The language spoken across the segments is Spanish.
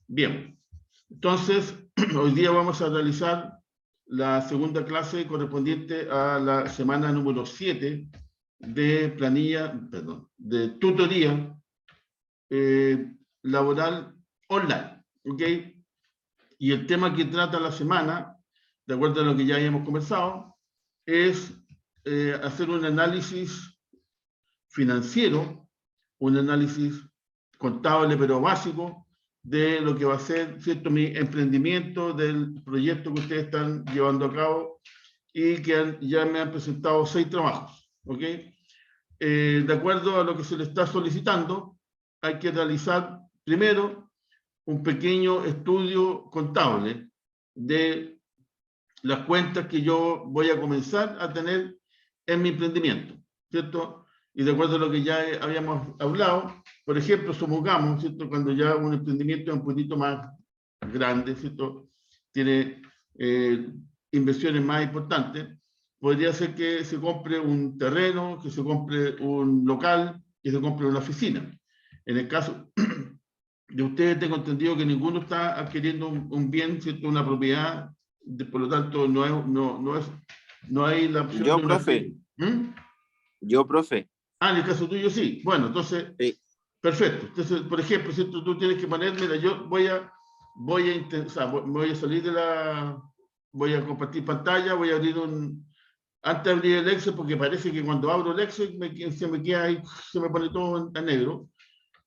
Bien, entonces, hoy día vamos a realizar la segunda clase correspondiente a la semana número 7 de planilla, perdón, de tutoría laboral online, ¿ok? Y el tema que trata la semana, de acuerdo a lo que ya habíamos conversado, es hacer un análisis financiero, un análisis contable pero básico, de lo que va a ser, ¿cierto?, mi emprendimiento, del proyecto que ustedes están llevando a cabo y que ya me han presentado 6 trabajos, ¿ok? De acuerdo a lo que se le está solicitando, hay que realizar primero un pequeño estudio contable de las cuentas que yo voy a comenzar a tener en mi emprendimiento, ¿cierto? Y de acuerdo a lo que ya habíamos hablado, por ejemplo, supongamos, ¿cierto?, cuando ya un emprendimiento es un poquito más grande, ¿cierto?, tiene inversiones más importantes, podría ser que se compre un terreno, que se compre un local, que se compre una oficina. En el caso de ustedes, tengo entendido que ninguno está adquiriendo un bien, ¿cierto?, una propiedad, por lo tanto, no hay la opción Yo, de una... profe. Yo, profe. Ah, en el caso tuyo sí. Bueno, entonces, sí. Perfecto. Entonces, por ejemplo, si tú tienes que poner, mira, yo voy a salir de la... Voy a compartir pantalla, voy a abrir antes de abrir el Excel, porque parece que cuando abro el Excel se me queda ahí, se me pone todo en negro.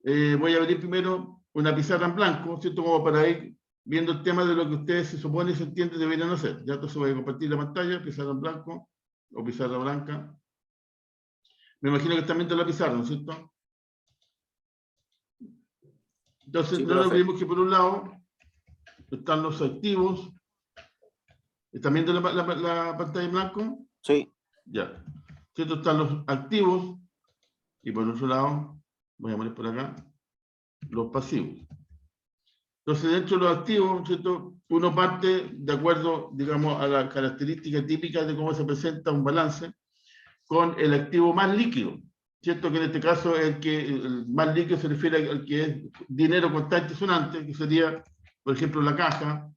Voy a abrir primero una pizarra en blanco, ¿cierto? Como para ir viendo el tema de lo que ustedes se supone y se entiende deberían hacer. Ya entonces voy a compartir la pantalla, pizarra en blanco o pizarra blanca. Me imagino que están viendo la pizarra, ¿no es cierto? Entonces, Sí, no nos profe. olvidemos que por un lado están los activos. ¿Están viendo la pantalla en blanco? Sí. Ya. ¿Cierto? Están los activos y por otro lado, voy a poner por acá, los pasivos. Entonces, dentro de los activos, ¿cierto?, uno parte de acuerdo, digamos, a la característica típica de cómo se presenta un balance con el activo más líquido, ¿cierto? Que en este caso el más líquido se refiere al que es dinero constante y sonante, que sería, por ejemplo, la caja,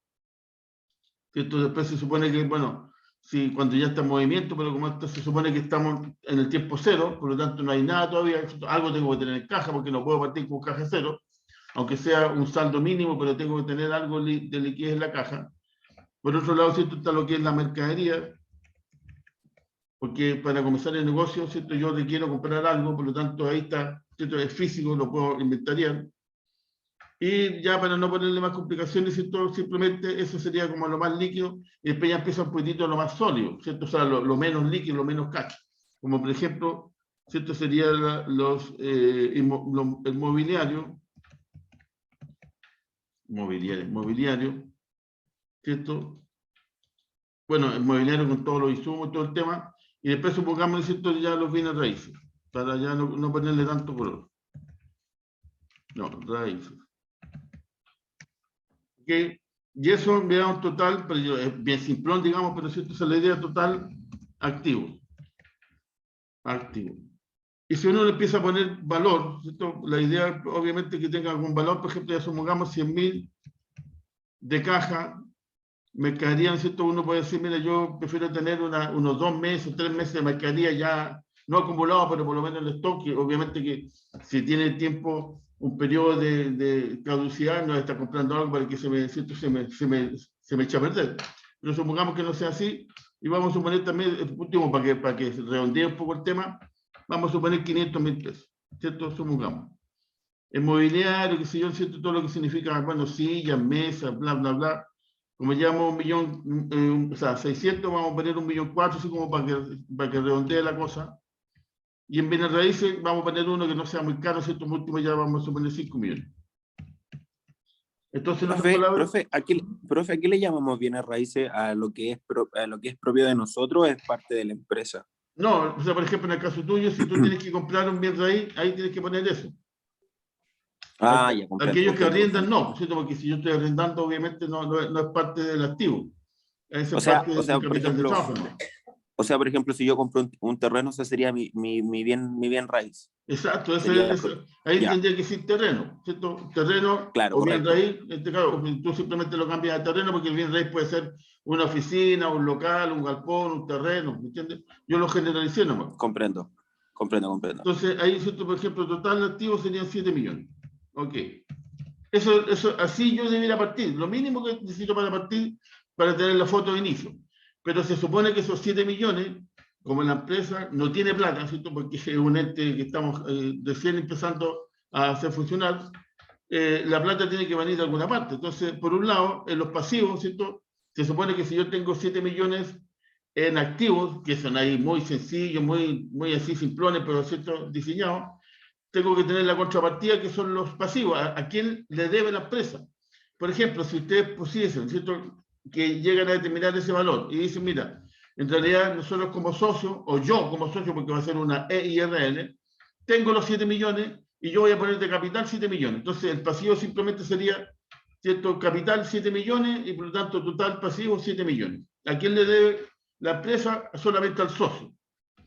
¿cierto? Después se supone que, bueno, si cuando ya está en movimiento, pero como esto se supone que estamos en el tiempo cero, por lo tanto no hay nada todavía, ¿cierto? Algo tengo que tener en caja porque no puedo partir con caja cero, aunque sea un saldo mínimo, pero tengo que tener algo de liquidez en la caja. Por otro lado, ¿cierto?, está lo que es la mercadería, porque para comenzar el negocio, ¿cierto?, yo requiero comprar algo, por lo tanto ahí está, ¿cierto?, es físico, lo puedo inventariar. Y ya para no ponerle más complicaciones, ¿cierto?, simplemente eso sería como lo más líquido, y después ya empieza un poquitito lo más sólido, ¿cierto? O sea, lo menos líquido, lo menos cash. Como por ejemplo, ¿cierto?, sería el mobiliario, ¿cierto? Bueno, el mobiliario con todos los insumos, todo el tema, y después supongamos, ¿cierto?, ya los bienes raíces, para ya no ponerle tanto color. No, raíces. ¿Ok? Y eso me da un total, pero es bien simplón, digamos, pero ¿cierto?, esa es la idea total, activo. Activo. Y si uno le empieza a poner valor, ¿cierto?, la idea obviamente que tenga algún valor, por ejemplo, ya supongamos 100.000 de caja, mercadería, ¿cierto? Uno puede decir, mira, yo prefiero tener unos 2 meses, 3 meses de mercadería ya no acumulado, pero por lo menos el stock, que obviamente que si tiene tiempo, un periodo de caducidad, no está comprando algo para que se me eche a perder. Pero supongamos que no sea así, y vamos a suponer también, último, para que se redondee un poco el tema, vamos a suponer 500.000 pesos, ¿cierto? Supongamos. El mobiliario, qué sé yo, ¿cierto? Todo lo que significa, bueno, sillas, mesas, bla, bla, bla. Como llevamos 1.000.000, o sea, 600, vamos a poner 1.400.000, así como para que redondee la cosa. Y en bienes raíces vamos a poner uno que no sea muy caro, ¿cierto? Por último ya vamos a poner 5 millones. Entonces, en otras palabras... Profe, ¿a qué le llamamos bienes raíces a lo que es propio de nosotros? ¿Es parte de la empresa? No, o sea, por ejemplo, en el caso tuyo, si tú tienes que comprar un bien raíz, ahí tienes que poner eso. Ah, ya comprendo. Aquellos que arriendan, no, ¿cierto? Porque si yo estoy arrendando, obviamente no es parte del activo. Esa es parte del por capital de ejemplo, trabajo, ¿no? O sea, por ejemplo, si yo compro un terreno, ese sería mi bien raíz. Exacto, Sería, ahí ya, tendría que decir terreno, ¿cierto? Terreno claro, o bien correcto. raíz, en este caso, tú simplemente lo cambias a terreno porque el bien raíz puede ser una oficina, un local, un galpón, un terreno, ¿me entiendes? Yo lo generalicé nomás. Comprendo, comprendo. Entonces, ahí, ¿cierto? Por ejemplo, total de activos serían 7 millones. Ok. Eso, así yo debería partir. Lo mínimo que necesito para partir, para tener la foto de inicio. Pero se supone que esos 7 millones, como la empresa no tiene plata, ¿cierto? Porque es un ente que estamos recién empezando a hacer funcionar, la plata tiene que venir de alguna parte. Entonces, por un lado, en los pasivos, ¿cierto? Se supone que si yo tengo 7 millones en activos, que son ahí muy sencillos, muy así simplones, pero ¿cierto? Diseñados, tengo que tener la contrapartida que son los pasivos. ¿A quién le debe la empresa? Por ejemplo, si ustedes pusiesen, ¿cierto? Que llegan a determinar ese valor y dicen, mira, en realidad nosotros como socio, o yo como socio, porque va a ser una EIRL, tengo los 7 millones y yo voy a poner de capital 7 millones. Entonces el pasivo simplemente sería, ¿cierto? Capital 7 millones y por lo tanto total pasivo 7 millones. ¿A quién le debe la empresa? Solamente al socio,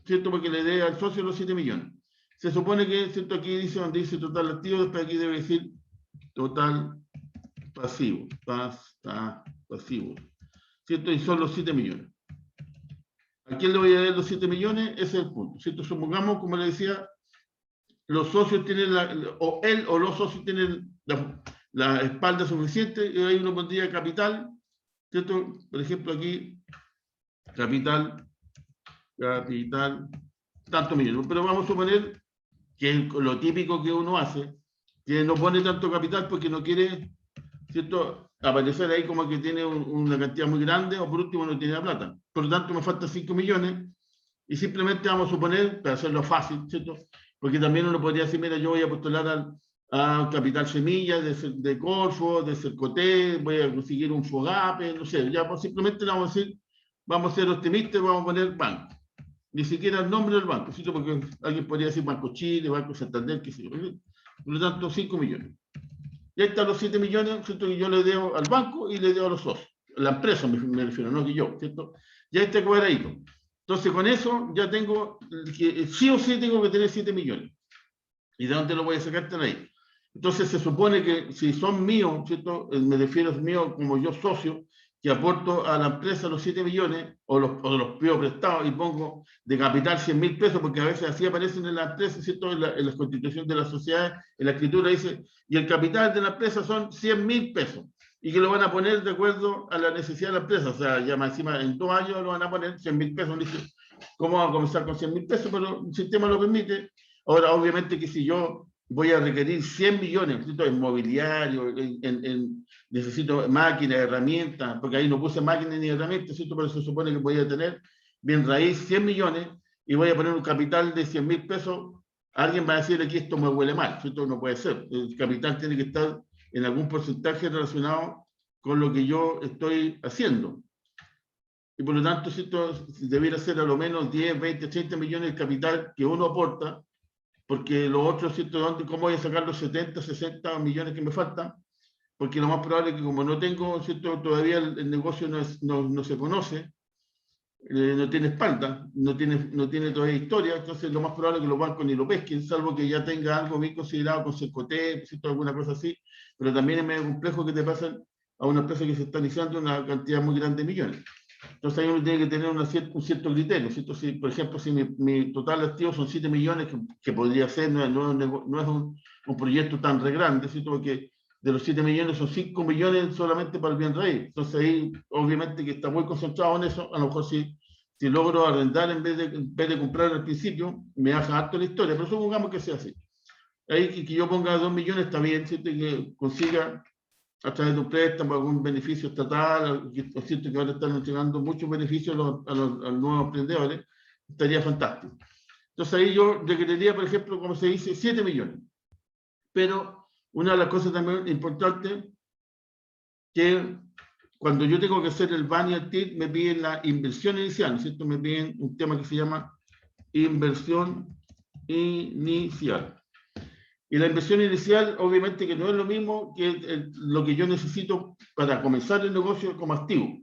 ¿cierto? Porque le debe al socio los 7 millones. Se supone que, ¿cierto? Aquí dice donde dice total activo, después aquí debe decir total pasivo, pasivo, ¿cierto? Y son los 7 millones. ¿A quién le voy a dar los 7 millones? Ese es el punto, ¿cierto? Supongamos, como le decía, los socios tienen, o él o los socios tienen la espalda suficiente, y ahí uno pondría capital, ¿cierto? Por ejemplo, aquí, capital, tanto millones. Pero vamos a suponer que es lo típico que uno hace, que no pone tanto capital porque no quiere, ¿cierto?, aparecer ahí como que tiene una cantidad muy grande o por último no tiene la plata. Por lo tanto, me faltan 5 millones y simplemente vamos a suponer, para hacerlo fácil, ¿cierto? Porque también uno podría decir, mira, yo voy a postular a Capital Semilla de Corfo, de Cercoté, voy a conseguir un FOGAPE, no sé, ya pues simplemente le vamos a decir, vamos a ser optimistas, vamos a poner banco. Ni siquiera el nombre del banco, ¿cierto? Porque alguien podría decir Banco Chile, Banco Santander, qué sé yo. Por lo tanto, 5 millones. Y ahí están los 7 millones, ¿cierto? Que yo le debo al banco y le debo a los socios. La empresa me refiero, no que yo, ¿cierto? Ya está cuadradito. Entonces, con eso ya tengo, que sí o sí tengo que tener 7 millones. ¿Y de dónde lo voy a sacar? Están ahí. Entonces, se supone que si son míos, ¿cierto? Me refiero a míos como yo socio, que aporto a la empresa los 7 millones o los pido prestados y pongo de capital 100.000 pesos, porque a veces así aparecen en la empresa, ¿cierto? En la constitución de la sociedad, en la escritura dice, y el capital de la empresa son 100.000 pesos, y que lo van a poner de acuerdo a la necesidad de la empresa, o sea, ya más encima en 2 años lo van a poner 100.000 pesos, dice, ¿cómo va a comenzar con 100.000 pesos? Pero el sistema lo permite. Ahora, obviamente que si yo voy a requerir 100 millones, necesito en mobiliario, necesito máquinas, herramientas, porque ahí no puse máquinas ni herramientas, ¿cierto? Pero se supone que voy a tener bien raíz 100 millones y voy a poner un capital de 100.000 pesos, alguien va a decir que esto me huele mal, ¿cierto? No puede ser. El capital tiene que estar en algún porcentaje relacionado con lo que yo estoy haciendo. Y por lo tanto, ¿cierto? Debiera ser a lo menos 10, 20, 30 millones de capital que uno aporta, porque los otros, ¿cierto? ¿Cómo voy a sacar los 70, 60 millones que me faltan? Porque lo más probable es que como no tengo, ¿cierto? Todavía el negocio no se conoce, no tiene espalda, no tiene todavía historia, entonces lo más probable es que los bancos ni lo pesquen, salvo que ya tenga algo bien considerado con Cercoté, ¿cierto? Alguna cosa así, pero también es medio complejo que te pasen a una empresa que se está iniciando una cantidad muy grande de millones. Entonces ahí uno tiene que tener un cierto criterio, ¿cierto? Si, por ejemplo, si mi total de activos son 7 millones, que podría ser, no es un proyecto tan re grande, ¿cierto? Porque de los 7 millones son 5 millones solamente para el bien raíz. Entonces ahí, obviamente que está muy concentrado en eso, a lo mejor si logro arrendar en vez de comprar al principio, me baja harto la historia, pero supongamos que sea así. Ahí que yo ponga 2 millones está bien, ¿cierto? Y que consiga a través de un préstamo, algún beneficio estatal, es cierto que ahora están entregando muchos beneficios a los nuevos emprendedores, estaría fantástico. Entonces ahí yo requeriría, por ejemplo, como se dice, 7 millones. Pero una de las cosas también importantes, que cuando yo tengo que hacer el BAN y el TIC, me piden la inversión inicial, ¿cierto? Me piden un tema que se llama inversión inicial. Y la inversión inicial, obviamente que no es lo mismo que lo que yo necesito para comenzar el negocio como activo,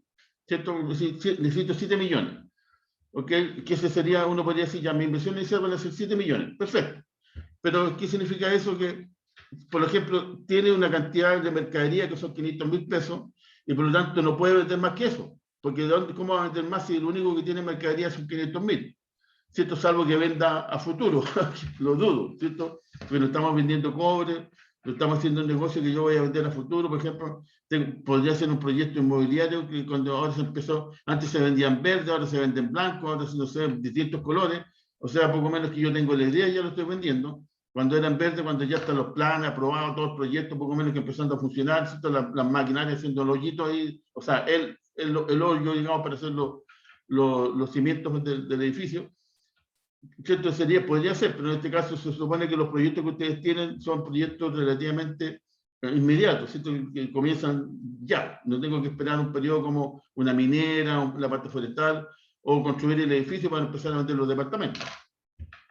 ¿cierto? Necesito 7 millones. ¿ok? Que ese sería, uno podría decir, ya mi inversión inicial van a ser 7 millones, perfecto. Pero, ¿qué significa eso? Que, por ejemplo, tiene una cantidad de mercadería que son 500.000 pesos y por lo tanto no puede vender más que eso. Porque ¿cómo va a vender más si lo único que tiene mercadería son 500.000? ¿Cierto? Salvo que venda a futuro, lo dudo, ¿cierto? Pero estamos vendiendo cobre, lo estamos haciendo un negocio que yo voy a vender a futuro, por ejemplo, podría ser un proyecto inmobiliario que cuando ahora se empezó, antes se vendía en verde, ahora se vende en blanco, ahora no sé, en distintos colores, o sea, poco menos que yo tengo la idea, ya lo estoy vendiendo. Cuando era en verde, cuando ya están los planes aprobados, todo el proyecto, poco menos que empezando a funcionar, ¿cierto? Las maquinarias haciendo el hoyito ahí, o sea, el hoyo, digamos, para hacer los cimientos del edificio. ¿Cierto? Podría ser, pero en este caso se supone que los proyectos que ustedes tienen son proyectos relativamente inmediatos, ¿cierto? Que comienzan ya. No tengo que esperar un periodo como una minera, la parte forestal, o construir el edificio para empezar a vender los departamentos.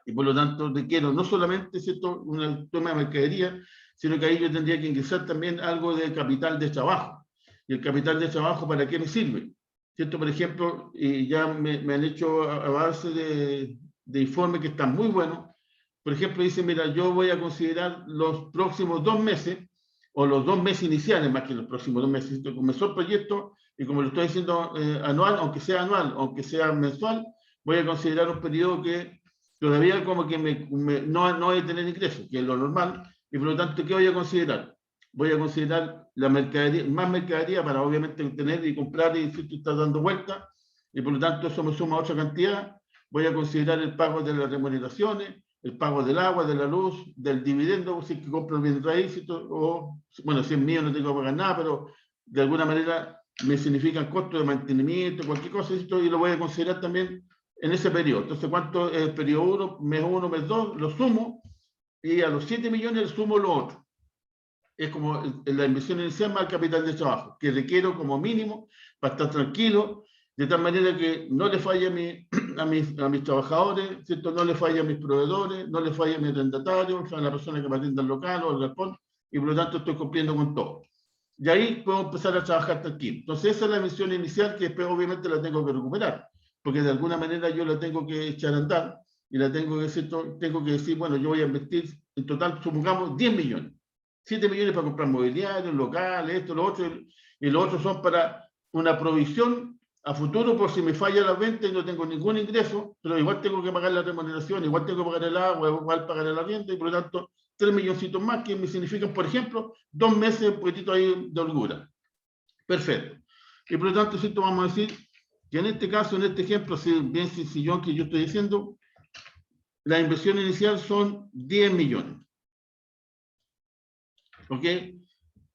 Y por lo tanto requiero no solamente, ¿cierto?, un tema de mercadería, sino que ahí yo tendría que ingresar también algo de capital de trabajo. ¿Y el capital de trabajo para qué me sirve? ¿Cierto? Por ejemplo, ya me han hecho a base de informes que están muy buenos. Por ejemplo, dice, mira, yo voy a considerar los próximos 2 meses, o los 2 meses iniciales, más que los próximos 2 meses. Comenzó el proyecto, y como lo estoy diciendo anual, aunque sea mensual, voy a considerar un periodo que todavía como que no voy a tener ingresos, que es lo normal, y por lo tanto, ¿qué voy a considerar? Voy a considerar la mercadería, más mercadería para obviamente tener y comprar y si tú estás dando vuelta, y por lo tanto eso me suma otra cantidad. Voy a considerar el pago de las remuneraciones, el pago del agua, de la luz, del dividendo, si es que compro el bien raíz, o, bueno, si es mío no tengo que pagar nada, pero de alguna manera me significan costos de mantenimiento, cualquier cosa, y lo voy a considerar también en ese periodo. Entonces, ¿cuánto es el periodo 1, mes 2? Lo sumo, y a los 7 millones le sumo lo otro. Es como la inversión inicial más el capital de trabajo, que requiero como mínimo para estar tranquilo, de tal manera que no le falle a mis trabajadores, ¿cierto? No le falle a mis proveedores, no le falle a mi arrendatario, a la persona que me atienda al local o al galpón, y por lo tanto estoy cumpliendo con todo. Y ahí puedo empezar a trabajar tranquilo. Entonces esa es la misión inicial que después obviamente la tengo que recuperar, porque de alguna manera yo la tengo que echar a andar y la tengo que decir, bueno, yo voy a invertir en total, supongamos, 10 millones. 7 millones para comprar mobiliario, locales, esto, lo otro, y los otros son para una provisión a futuro por si me falla la venta y no tengo ningún ingreso, pero igual tengo que pagar la remuneración, igual tengo que pagar el agua, igual pagar el arriendo, y por lo tanto 3 milloncitos más que me significan, por ejemplo, 2 meses, un poquitito ahí de holgura. Perfecto. Y por lo tanto, ¿cierto? Vamos a decir que en este caso, en este ejemplo, si bien sencillón que yo estoy diciendo, la inversión inicial son 10 millones. ¿Ok?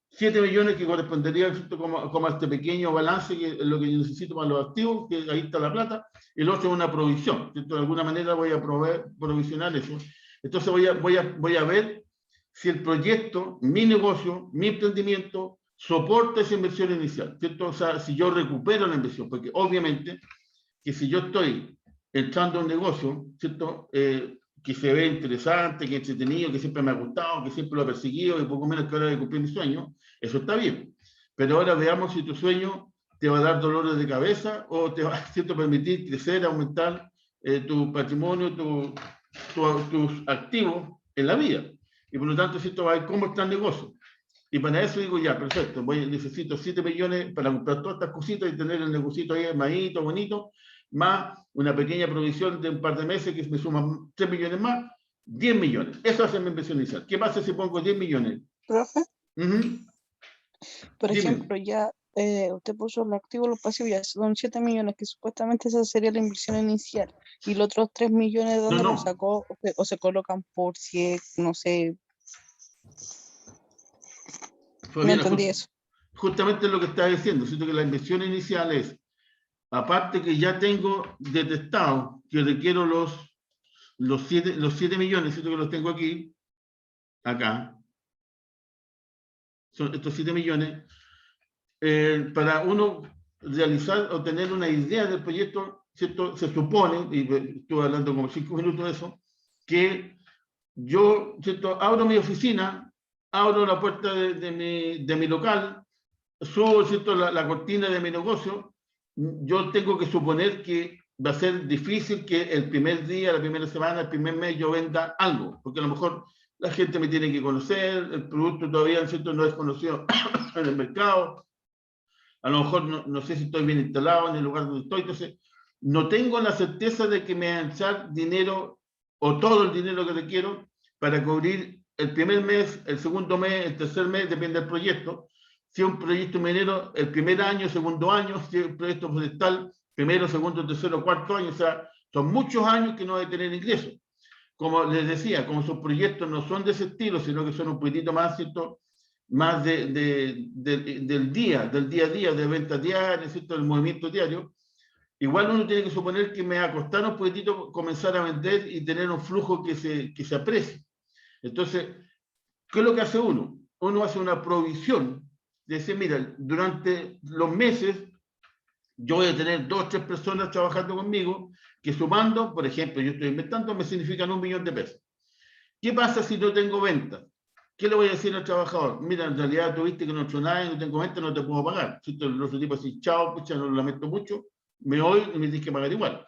7 millones que correspondería como a este pequeño balance, que es lo que yo necesito para los activos, que ahí está la plata, y el otro es una provisión. ¿Cierto? De alguna manera voy a provisionar eso. Entonces voy a ver si el proyecto, mi negocio, mi emprendimiento, soporta esa inversión inicial. ¿Cierto? O sea, si yo recupero la inversión, porque obviamente que si yo estoy entrando a un negocio, ¿cierto? Que se ve interesante, que es entretenido, que siempre me ha gustado, que siempre lo he perseguido y poco menos que ahora de cumplir mi sueño, eso está bien. Pero ahora veamos si tu sueño te va a dar dolores de cabeza o te va a permitir crecer, aumentar tu patrimonio, tus activos en la vida. Y por lo tanto, ¿cierto? Va a ver cómo está el negocio. Y para eso digo, ya, perfecto, necesito 7 millones para comprar todas estas cositas y tener el negocito ahí armadito, bonito, más una pequeña provisión de un par de meses que me suman 3 millones más, 10 millones. Eso hace mi inversión inicial. ¿Qué pasa si pongo 10 millones? Profe, por Dime. ejemplo, ya usted puso los activos, los pasivos, ya son 7 millones, que supuestamente esa sería la inversión inicial. Y los otros 3 millones, ¿de dónde No. los sacó? O se colocan por si, no sé, no entendí eso. Justamente lo que estaba diciendo, siento que la inversión inicial es, aparte que ya tengo detectado que requiero los 7 millones, siento que los tengo aquí, acá, son estos 7 millones, para uno realizar o tener una idea del proyecto, ¿cierto? Se supone, y estuve hablando como 5 minutos de eso, que yo, ¿cierto? Abro mi oficina, abro la puerta de mi local, subo, ¿cierto? La cortina de mi negocio. Yo tengo que suponer que va a ser difícil que el primer día, la primera semana, el primer mes yo venda algo, porque a lo mejor la gente me tiene que conocer, el producto todavía, ¿cierto?, no es conocido en el mercado, a lo mejor no sé si estoy bien instalado en el lugar donde estoy, entonces no tengo la certeza de que me van a echar dinero o todo el dinero que requiero para cubrir el primer mes, el segundo mes, el tercer mes, depende del proyecto. Si es un proyecto minero, el primer año, segundo año, si es un proyecto forestal, primero, segundo, tercero, cuarto año, o sea, son muchos años que no hay que tener ingresos. Como les decía, como sus proyectos no son de ese estilo, sino que son un poquitito más, ¿cierto?, más del día a día, de ventas diarias, ¿cierto?, del movimiento diario, igual uno tiene que suponer que me va a costar un poquitito comenzar a vender y tener un flujo que se aprecie. Entonces, ¿qué es lo que hace uno? Uno hace una provisión de decir, mira, durante los meses yo voy a tener 2 o 3 personas trabajando conmigo que sumando, por ejemplo, yo estoy inventando, me significan 1 millón de pesos. ¿Qué pasa si no tengo ventas? ¿Qué le voy a decir al trabajador? Mira, en realidad tuviste que no he hecho nada y no tengo ventas, no te puedo pagar. Si el otro tipo así, chao, pucha, no lo lamento mucho, me voy y me tienes que pagar igual.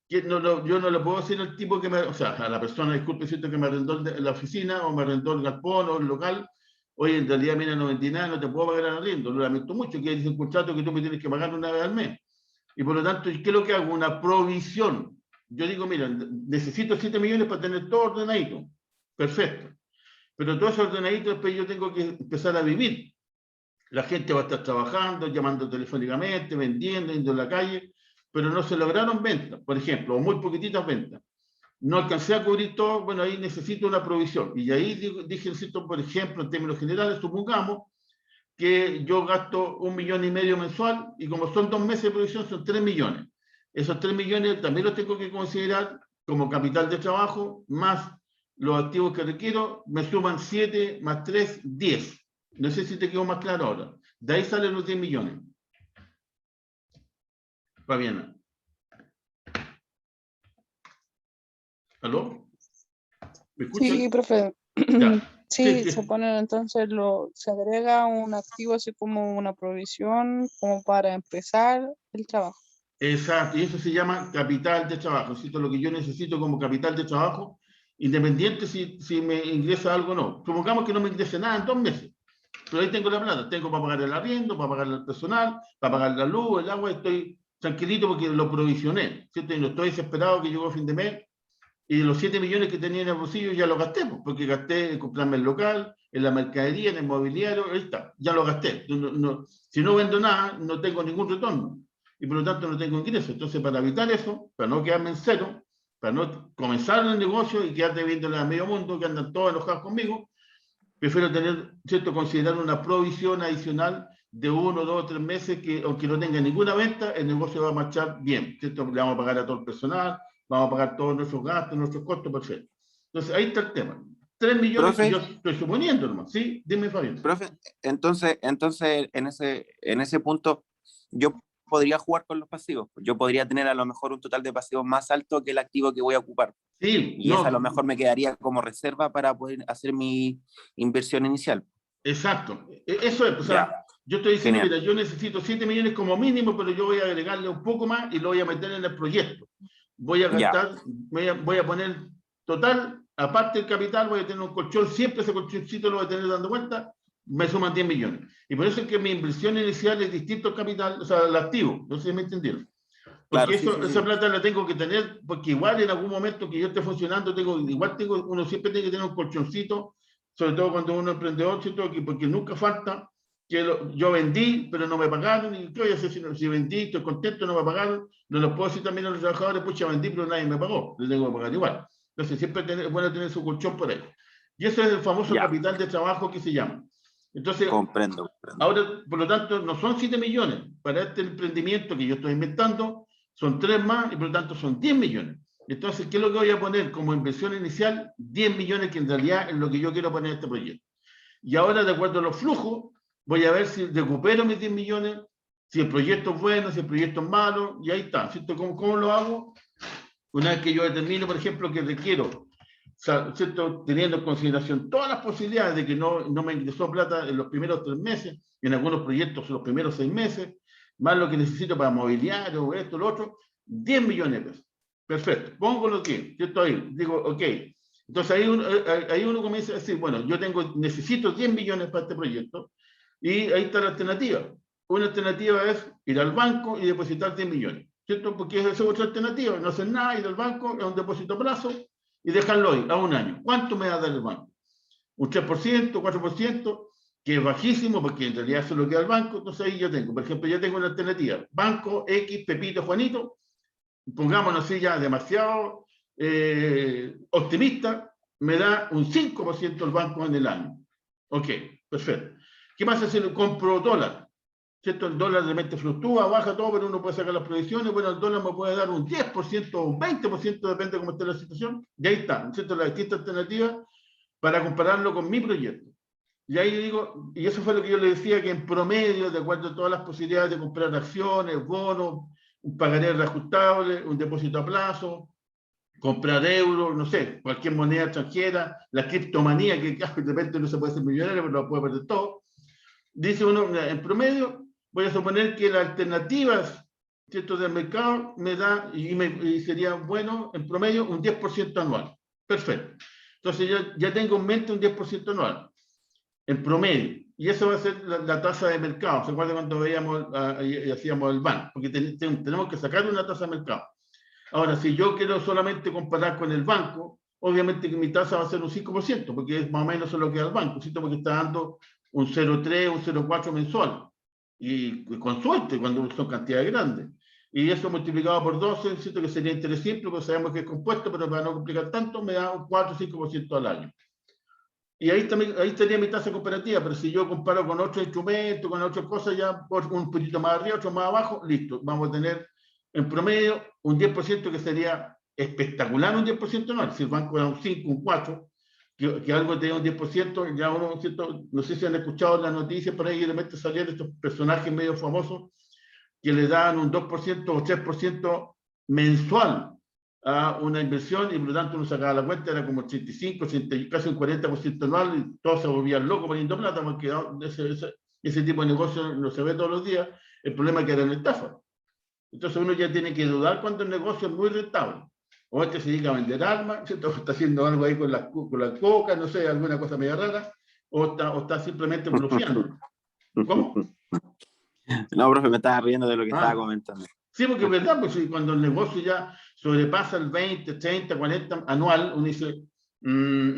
Yo no le puedo decir al tipo que me, o sea, a la persona, disculpe, siento que me arrendó la oficina o me arrendó el galpón o el local, oye, en realidad, mira, no vendí nada, no te puedo pagar el arriendo, lo lamento mucho, que dice un contrato que tú me tienes que pagar una vez al mes. Y por lo tanto, ¿qué es lo que hago? Una provisión. Yo digo, mira, necesito 7 millones para tener todo ordenadito. Perfecto. Pero todo eso ordenadito después yo tengo que empezar a vivir. La gente va a estar trabajando, llamando telefónicamente, vendiendo, yendo a la calle, pero no se lograron ventas, por ejemplo, o muy poquititas ventas. No alcancé a cubrir todo, bueno, ahí necesito una provisión. Y ahí dije, por ejemplo, en términos generales, supongamos que yo gasto 1,5 millones mensual y como son 2 meses de provisión son 3 millones. Esos 3 millones también los tengo que considerar como capital de trabajo, más los activos que requiero, me suman 7 más 3, 10. No sé si te quedó más claro ahora. De ahí salen los 10 millones. Fabiana. ¿Aló? ¿Me escuchan? Sí, profe. Ya. Sí, Sí. se ponen entonces, se agrega un activo así como una provisión, como para empezar el trabajo. Exacto, y eso se llama capital de trabajo. ¿Cierto? Lo que yo necesito como capital de trabajo, independiente si me ingresa algo o no. Supongamos que no me ingrese nada en 2 meses, pero ahí tengo la plata. Tengo para pagar el arriendo, para pagar el personal, para pagar la luz, el agua. Estoy tranquilito porque lo provisioné. ¿Cierto? Y no estoy desesperado que llegó a fin de mes y los 7 millones que tenía en el bolsillo ya los gasté, porque gasté en comprarme el local, en la mercadería, en el mobiliario, ahí está, ya lo gasté. Si no vendo nada, no tengo ningún retorno y por lo tanto no tengo ingresos. Entonces, para evitar eso, para no quedarme en cero, para no comenzar el negocio y quedarte viéndole a medio mundo que andan todos enojados conmigo, prefiero tener, ¿cierto?, considerar una provisión adicional de 1, 2, 3 meses que, aunque no tenga ninguna venta, el negocio va a marchar bien, ¿cierto? Le vamos a pagar a todo el personal, vamos a pagar todos nuestros gastos, nuestros costos, perfecto. Entonces, ahí está el tema. 3 millones que Profe, yo estoy suponiendo, nomás, ¿sí? Dime, Fabián. profe, entonces en ese punto, yo podría jugar con los pasivos. Yo podría tener a lo mejor un total de pasivos más alto que el activo que voy a ocupar. Sí, Y esa a lo no, mejor me quedaría como reserva para poder hacer mi inversión inicial. exacto. Eso es, o Ya, sea, yo estoy diciendo, genial. mira, yo necesito 7 millones como mínimo, pero yo voy a agregarle un poco más y lo voy a meter en el proyecto. Voy a Ya, gastar, voy a poner total, aparte del capital, voy a tener un colchón, siempre ese colchoncito lo voy a tener dando vuelta, me suman 10 millones. Y por eso es que mi inversión inicial es distinto al capital, o sea, al activo, no sé si me entendieron. Porque claro, sí, sí, esa sí. plata la tengo que tener, porque igual en algún momento que yo esté funcionando, uno siempre tiene que tener un colchoncito, sobre todo cuando uno es emprendedor, ¿cierto? Porque nunca falta que yo vendí, pero no me pagaron, y ¿qué voy a hacer si vendí, estoy contento, no me pagaron? No lo puedo decir también a los trabajadores, pucha, vendí, pero nadie me pagó, le tengo que pagar igual. Entonces siempre es bueno tener su colchón por ahí. Y eso es el famoso Ya, capital de trabajo que se llama. Entonces, comprendo. ahora, por lo tanto, no son 7 millones. Para este emprendimiento que yo estoy inventando, son 3 más y por lo tanto son 10 millones. Entonces, ¿qué es lo que voy a poner como inversión inicial? 10 millones, que en realidad es lo que yo quiero poner en este proyecto. Y ahora, de acuerdo a los flujos, voy a ver si recupero mis 10 millones, si el proyecto es bueno, si el proyecto es malo, y ahí está. ¿Cierto? ¿Cómo lo hago? Una vez que yo determino, por ejemplo, que requiero, ¿cierto?, teniendo en consideración todas las posibilidades de que no me ingresó plata en los primeros 3 meses, en algunos proyectos en los primeros 6 meses, más lo que necesito para mobiliario, esto, lo otro, 10 millones de pesos. Perfecto, pongo los 10, yo estoy, digo, ok. Entonces ahí uno comienza a decir, bueno, necesito 10 millones para este proyecto, y ahí está la alternativa. Una alternativa es ir al banco y depositar 10 millones, ¿cierto? Porque esa es otra alternativa, no hacer nada, ir al banco, a un depósito a plazo, y dejarlo ahí, a un año. ¿Cuánto me va a dar el banco? Un 3%, 4%, que es bajísimo, porque en realidad eso es lo que da el banco. Entonces ahí yo tengo, por ejemplo, yo tengo una alternativa, banco X, Pepito, Juanito, pongámonos así ya demasiado optimista, me da un 5% el banco en el año. Ok, perfecto. ¿Qué pasa si le compro dólar? ¿Cierto? El dólar de repente fluctúa, baja todo, pero uno puede sacar las provisiones. Bueno, el dólar me puede dar un 10% o un 20%, depende de cómo esté la situación. Y ahí está, ¿cierto? Las distintas alternativas para compararlo con mi proyecto. Y ahí digo, y eso fue lo que yo le decía, que en promedio, de acuerdo a todas las posibilidades de comprar acciones, bonos, un pagaré reajustable, un depósito a plazo, comprar euros, no sé, cualquier moneda extranjera, la criptomanía, que de repente no se puede ser millonario, pero lo puede perder todo. Dice uno, en promedio, voy a suponer que las alternativas, ¿cierto?, del mercado me da, y sería bueno, en promedio, un 10% anual. Perfecto. Entonces ya tengo en mente un 10% anual, en promedio. Y eso va a ser la tasa de mercado. ¿Se acuerdan cuando veíamos y hacíamos el BAN? Porque tenemos que sacar una tasa de mercado. Ahora, si yo quiero solamente comparar con el banco, obviamente que mi tasa va a ser un 5%, porque es más o menos lo que da el banco, ¿cierto? Porque está dando un 0,3, un 0,4 mensual. Y con suerte, cuando son cantidades grandes. Y eso multiplicado por 12, ¿cierto? Que sería interés simple, porque sabemos que es compuesto, pero para no complicar tanto, me da un 4 o 5% al año. Y ahí estaría mi tasa comparativa, pero si yo comparo con otros instrumentos, con otras cosas, ya por un poquito más arriba, otro más abajo, listo. Vamos a tener en promedio un 10% que sería espectacular, un 10% anual. Si el banco da un 5, un 4, que algo tenga un 10%, ya uno, ¿cierto? No sé si han escuchado las noticias por ahí, y de repente salían estos personajes medio famosos que le dan un 2% o 3% mensual a una inversión, y por lo tanto uno sacaba la cuenta, era como 85, 80, casi un 40% anual, y todos se volvían locos poniendo plata, porque ese tipo de negocio no se ve todos los días. El problema es que eran estafas. Entonces uno ya tiene que dudar cuando el negocio es muy rentable. O este se dedica a vender armas, ¿cierto? Está haciendo algo ahí con la coca, no sé, alguna cosa media rara, o está simplemente blufeando. ¿Cómo? No, profe, me estaba riendo de lo que estaba comentando. Sí, porque es verdad, pues cuando el negocio ya sobrepasa el 20, 30, 40 anual, uno dice,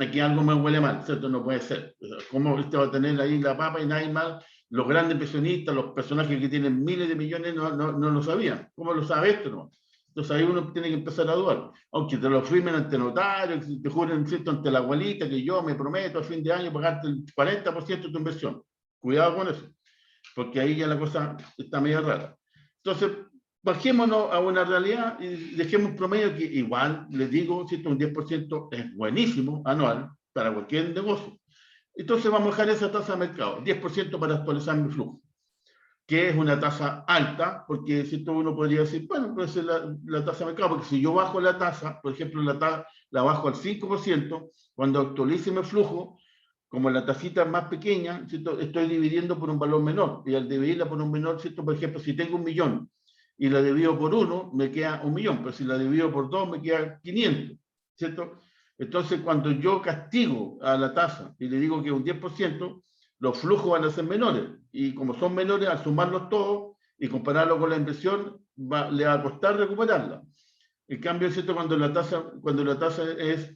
aquí algo me huele mal, ¿cierto? No puede ser. ¿Cómo este va a tener ahí la papa y nadie más? Los grandes inversionistas, los personajes que tienen miles de millones no lo sabían. ¿Cómo lo sabe esto? No? Entonces ahí uno tiene que empezar a dudar. Aunque te lo firmen ante notario, te juren, ¿cierto?, ante la abuelita, que yo me prometo a fin de año pagarte el 40% de tu inversión. Cuidado con eso, porque ahí ya la cosa está medio rara. Entonces, bajémonos a una realidad y dejemos un promedio que igual, les digo, ¿cierto?, un 10% es buenísimo anual para cualquier negocio. Entonces vamos a dejar esa tasa de mercado, 10% para actualizar mi flujo, que es una tasa alta, porque ¿cierto?, uno podría decir, bueno, pues es la tasa de mercado, porque si yo bajo la tasa, por ejemplo, la bajo al 5%, cuando actualice mi flujo, como la tasita es más pequeña, ¿cierto?, estoy dividiendo por un valor menor, y al dividirla por un menor, ¿cierto?, por ejemplo, si tengo 1 millón, y la divido por 1, me queda 1 millón, pero si la divido por 2, me queda 500, ¿cierto? Entonces, cuando yo castigo a la tasa y le digo que es un 10%, los flujos van a ser menores, y como son menores, al sumarlos todos y compararlo con la inversión, le va a costar recuperarla. En cambio, ¿cierto?, cuando la tasa es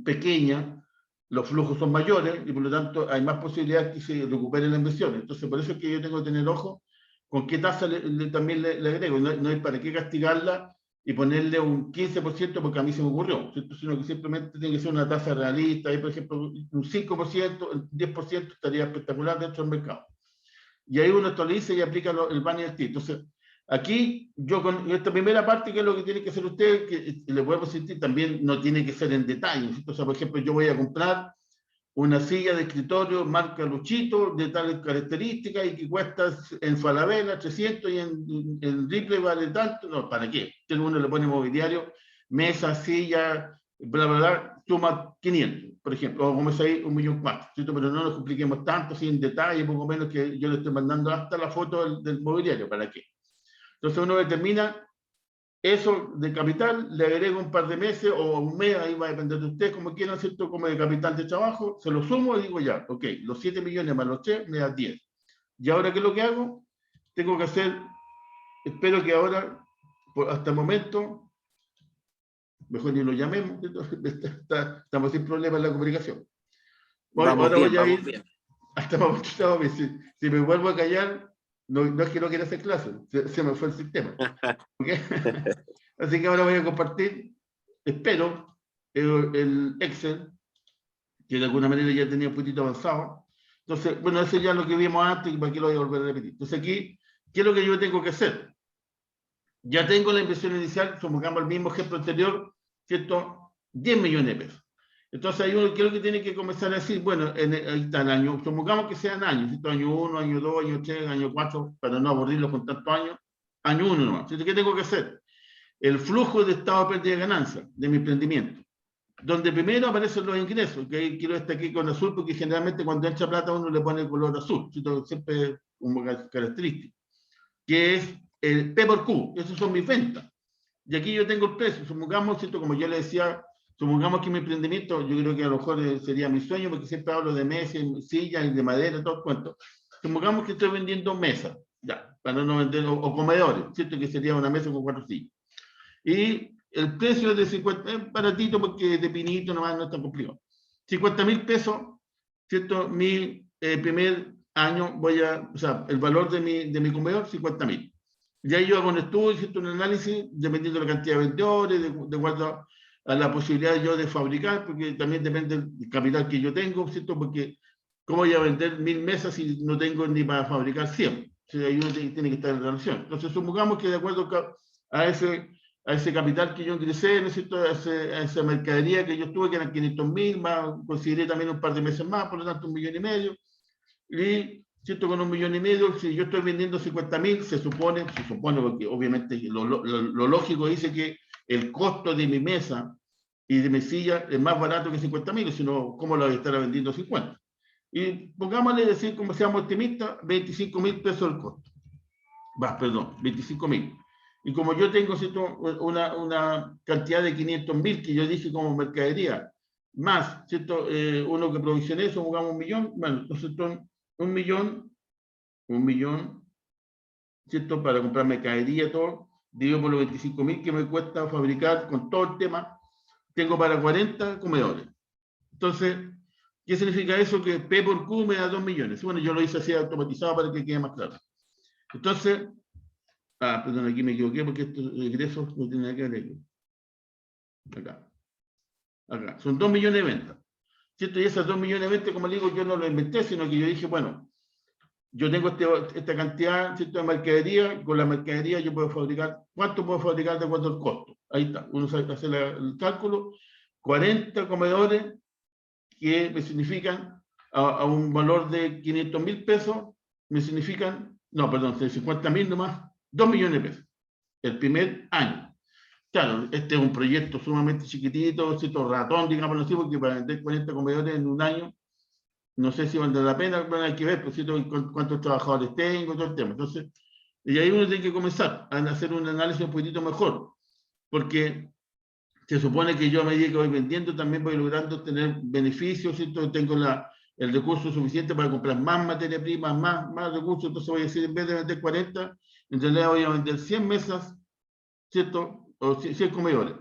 pequeña, los flujos son mayores, y por lo tanto hay más posibilidades que se recupere la inversión. Entonces, por eso es que yo tengo que tener ojo con qué tasa también le agrego. No hay para qué castigarla y ponerle un 15% porque a mí se me ocurrió, ¿cierto?, sino que simplemente tiene que ser una tasa realista. Ahí, por ejemplo, un 5%, un 10% estaría espectacular dentro del mercado. Y ahí uno actualiza y aplica el BAN y el TI. Entonces, aquí, yo con esta primera parte, que es lo que tiene que hacer usted, que le podemos sentir, también no tiene que ser en detalle, ¿cierto? O sea, por ejemplo, yo voy a comprar una silla de escritorio marca Luchito de tales características y que cuesta en Falabella 300 y en Ripley vale tanto. No, ¿para qué? Entonces uno le pone mobiliario, mesa, silla, bla, bla, bla, suma 500, por ejemplo, o como es ahí, 1,4 millones, ¿cierto? Pero no nos compliquemos tanto, sin en detalle, poco menos, que yo le estoy mandando hasta la foto del mobiliario, ¿para qué? Entonces uno determina eso de capital le agrego un par de meses o un mes, ahí va a depender de ustedes, como quieran, ¿cierto? Como de capital de trabajo, se lo sumo y digo ya, ok, los 7 millones más los 3 me da 10. Y ahora, ¿qué es lo que hago? Tengo que hacer, espero que ahora, hasta el momento, mejor ni lo llamemos, estamos sin problema en la comunicación. Vamos Ahora bien, voy a vamos ir, bien. hasta el momento estamos bien. Si me vuelvo a callar, no es que no quiera hacer clase, se me fue el sistema. ¿Okay? Así que ahora voy a compartir, espero, el Excel, que de alguna manera ya tenía un poquito avanzado. Entonces, bueno, eso ya es lo que vimos antes, y para qué lo voy a volver a repetir. Entonces aquí, ¿qué es lo que yo tengo que hacer? Ya tengo la inversión inicial, supongamos el mismo ejemplo anterior, ¿cierto? 10 millones de pesos. Entonces ahí uno, ¿qué es lo que tiene que comenzar a decir? Bueno, ahí está el año, supongamos que sean años, ¿cierto? Año 1, año 2, año 3, año 4, para no aburrirlo con tantos años, año 1 nomás. Entonces, ¿qué tengo que hacer? El flujo de estado de pérdida de ganancia de mi emprendimiento, donde primero aparecen los ingresos, que ahí quiero estar aquí con azul, porque generalmente cuando entra plata uno le pone el color azul, siempre como característico, que es el P por Q, esas son mis ventas. Y aquí yo tengo el precio, supongamos, ¿cierto? Como yo le decía, supongamos que mi emprendimiento, yo creo que a lo mejor sería mi sueño, porque siempre hablo de mesas, sillas y de madera, todo el cuento. Supongamos que estoy vendiendo mesas, ya, para no vender, o comedores, ¿cierto? Que sería una mesa con 4 sillas. Y el precio es de 50, es baratito porque de pinito nomás no es tan complicado. 50.000 pesos, ¿cierto? Mi primer año voy a, o sea, el valor de mi comedor, 50.000. Ya yo hago un estudio, ¿cierto? Un análisis, dependiendo de la cantidad de vendedores, de acuerdo a la posibilidad yo de fabricar, porque también depende del capital que yo tengo, ¿cierto? Porque ¿cómo voy a vender 1000 mesas si no tengo ni para fabricar 100? O sea, ahí uno tiene que estar en relación. Entonces, supongamos que de acuerdo a ese capital que yo ingresé, ¿no es cierto? A esa mercadería que yo tuve, que eran 500.000, más, consideré también un par de meses más, por lo tanto 1,5 millones. Y, ¿cierto? Con 1,5 millones, si yo estoy vendiendo 50.000, se supone, porque obviamente lo lógico dice que el costo de mi mesa y de mi silla es más barato que 50.000, sino, ¿cómo lo voy a estar vendiendo 50? Y pongámosle decir, como seamos optimistas, 25.000 pesos el costo. Perdón, 25.000. Y como yo tengo, ¿cierto? Una cantidad de 500.000 que yo dije como mercadería, más, ¿cierto? Uno que provisioné, supongamos 1 millón, bueno, entonces son 1 millón, ¿cierto? Para comprar mercadería, todo, divido por los 25.000 que me cuesta fabricar con todo el tema, tengo para 40 comedores. Entonces, ¿qué significa eso? Que P por Q me da 2 millones. Bueno, yo lo hice así automatizado para que quede más claro. Entonces, perdón, aquí me equivoqué porque estos ingresos no tienen nada que ver aquí. Acá. Son 2 millones de ventas. ¿Cierto? Y esas 2 millones de ventas, como digo, yo no lo inventé, sino que yo dije, bueno, yo tengo esta cantidad, ¿cierto? De mercadería, con la mercadería yo puedo fabricar, ¿cuánto puedo fabricar de acuerdo al costo? Ahí está, uno sabe hacer el cálculo, 40 comedores que me significan a un valor de 500.000 pesos, me significan, no, perdón, de 50.000 nomás, 2 millones de pesos, el primer año. Claro, este es un proyecto sumamente chiquitito, cierto ratón, digamos así, porque para vender 40 comedores en un año, no sé si vale la pena, bueno, hay que ver, por cierto, cuántos trabajadores tengo, todo el tema. Entonces, y ahí uno tiene que comenzar a hacer un análisis un poquitito mejor, porque se supone que yo a medida que voy vendiendo también voy logrando tener beneficios, ¿cierto? Tengo el recurso suficiente para comprar más materia prima, más recursos, entonces voy a decir, en vez de vender 40, en realidad voy a vender 100 mesas, ¿cierto? O 100 comedores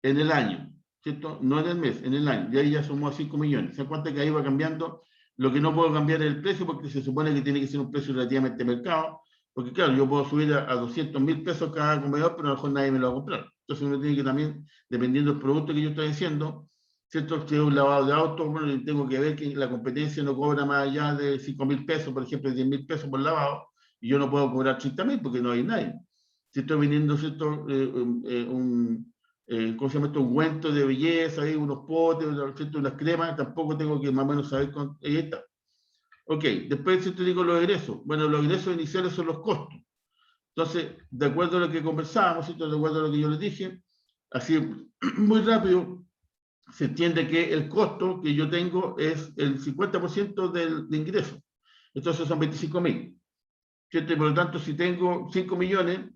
en el año, ¿cierto? No en el mes, en el año. Y ahí ya somos a 5 millones. ¿Se dan cuenta que ahí va cambiando? Lo que no puedo cambiar es el precio porque se supone que tiene que ser un precio relativamente mercado. Porque claro, yo puedo subir a 200.000 pesos cada comedor, pero a lo mejor nadie me lo va a comprar. Entonces uno tiene que también, dependiendo del producto que yo estoy haciendo, ¿cierto? Si es un lavado de auto, bueno, tengo que ver que la competencia no cobra más allá de 5.000 pesos, por ejemplo, 10.000 pesos por lavado, y yo no puedo cobrar 30.000 porque no hay nadie. Si estoy vendiendo, ¿cierto? ¿Cómo se llama esto? Un ungüento de belleza, ahí, unos potes, ¿cierto? Unas cremas, tampoco tengo que más o menos saber con ahí está. Ok, después te digo los egresos. Bueno, los egresos iniciales son los costos. Entonces, de acuerdo a lo que conversábamos, ¿cierto? De acuerdo a lo que yo les dije, así muy rápido, se entiende que el costo que yo tengo es el 50% de ingreso. Entonces son 25.000. ¿Cierto? Y por lo tanto, si tengo 5 millones,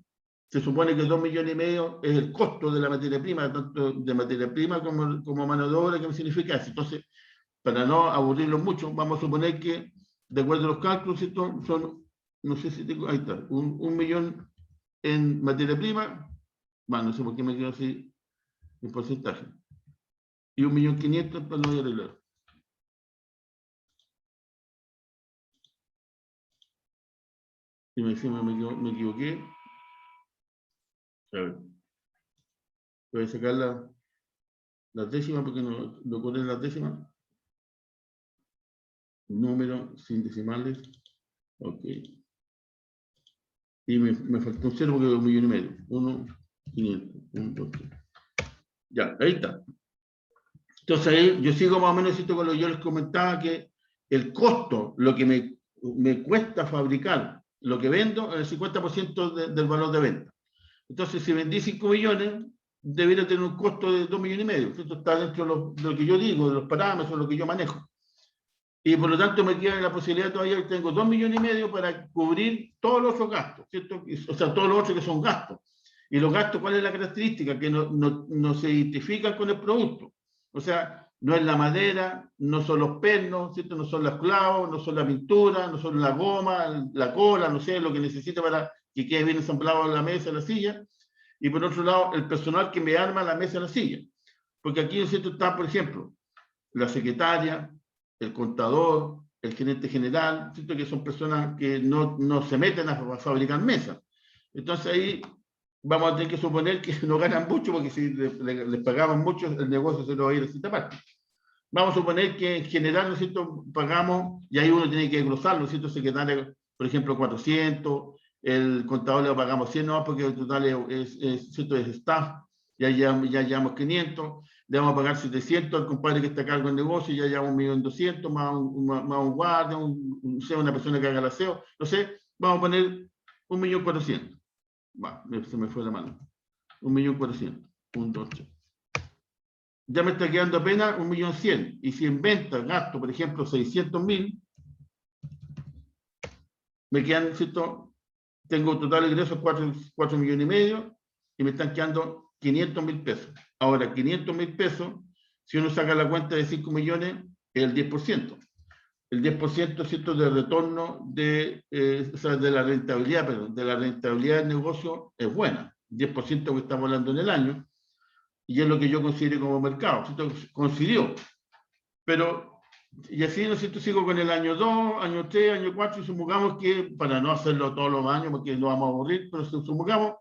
se supone que 2,5 millones es el costo de la materia prima, tanto de materia prima como mano de obra, que me significa eso. Entonces, para no aburrirlos mucho, vamos a suponer que, de acuerdo a los cálculos, ¿cierto? Son, no sé si tengo, ahí está, 1 millón en materia prima, bueno, no sé por qué me quedo así en porcentaje, y 1.500.000 para no voy a arreglar. Y me equivoqué. A ver. Voy a sacar las décimas porque no corre las décimas. Número sin decimales. Ok. Y me faltó un 0 porque 1,5 millones. 1.500. 1, 2, 3. Ya, ahí está. Entonces ahí yo sigo más o menos esto con lo que yo les comentaba, que el costo, lo que me cuesta fabricar, lo que vendo, es el 50% del valor de venta. Entonces, si vendí 5 millones, debería tener un costo de 2,5 millones. Esto está dentro de lo que yo digo, de los parámetros, de lo que yo manejo. Y por lo tanto me queda la posibilidad todavía que tengo 2,5 millones para cubrir todos los otros gastos, ¿cierto? O sea, todos los otros que son gastos. Y los gastos, ¿cuál es la característica? Que no se identifican con el producto. O sea, no es la madera, no son los pernos, ¿cierto? No son los clavos, no son la pintura, no son la goma, la cola, no sé, lo que necesita para que quede bien ensamblado la mesa, la silla. Y por otro lado, el personal que me arma la mesa, la silla. Porque aquí, ¿cierto? Está, por ejemplo, la secretaria, el contador, el gerente general, ¿cierto? Que son personas que no se meten a fabricar mesas. Entonces ahí vamos a tener que suponer que no ganan mucho, porque si les pagamos mucho, el negocio se lo va a ir a cierta parte. Vamos a suponer que en general, ¿no es cierto?, pagamos, y ahí uno tiene que desglosarlo, ¿no es cierto?, secretaria, por ejemplo, 400, el contador le pagamos 100, no, porque el total ¿cierto?, es staff, ya llevamos 500, le vamos a pagar 700 al compadre que está a cargo del negocio, ya llevamos 1.200.000, más un guardia, una persona que haga el aseo, no sé, vamos a poner 1.400.000. Se me fue la mano. 1.400.000. 1, 2, 3. Ya me está quedando apenas 1.100.000. Y si en venta gasto, por ejemplo, 600.000, me quedan, ¿cierto? Tengo un total de ingresos 4,5 millones y me están quedando 500.000 pesos. Ahora, 500.000 pesos, si uno saca la cuenta de 5 millones, es el 10%. El 10%, ¿cierto?, de retorno o sea, de la rentabilidad, perdón, de la rentabilidad del negocio es buena. 10% que estamos hablando en el año, y es lo que yo considero como mercado, ¿cierto? Coincidió. Pero, y así, ¿no es cierto?, sigo con el año 2, año 3, año 4, y supongamos que, para no hacerlo todos los años, porque no vamos a aburrir, pero supongamos